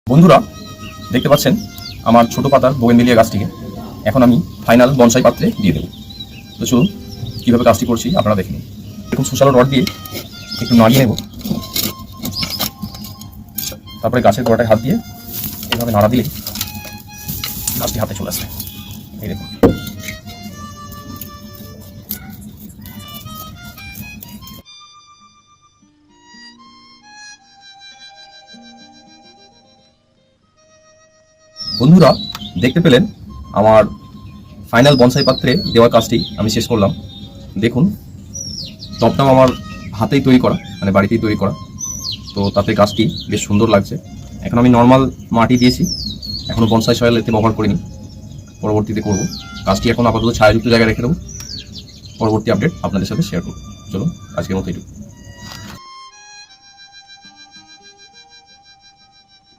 বন্ধুরা দেখতে পাচ্ছেন আমার ছোট পাতার বোগেনভিলিয়া গাছটিকে এখন আমি ফাইনাল বনসাই পাত্রে দিয়ে দেবো। তো চলুন কীভাবে কাজটি করছি আপনারা দেখে নিন। এরকম সুশালো রড দিয়ে একটু নাড়িয়ে নেব, তারপরে গাছের গোড়াটায় হাত দিয়ে এইভাবে নাড়া দিলে গাছটি হাতে চলে আসবে। এই দেখুন। বন্ধুরা দেখতে পেলেন আমার ফাইনাল বনসাই পাত্রে দেওয়ার কাজটি আমি শেষ করলাম। দেখুন টবটাও আমার হাতেই তৈরি করা, মানে বাড়িতেই তৈরি করা, তো তাতে গাছটি বেশ সুন্দর লাগছে। এখন আমি নর্মাল মাটি দিয়েছি, এখনও বনসাই সয়েল এতে ব্যবহার করিনি, পরবর্তীতে করব। গাছটি এখন আপাতত ছায়াযুক্ত জায়গায় রেখে দেবো, পরবর্তী আপডেট আপনাদের সাথে শেয়ার করব। চলুন আজকের মতো এইটুকু।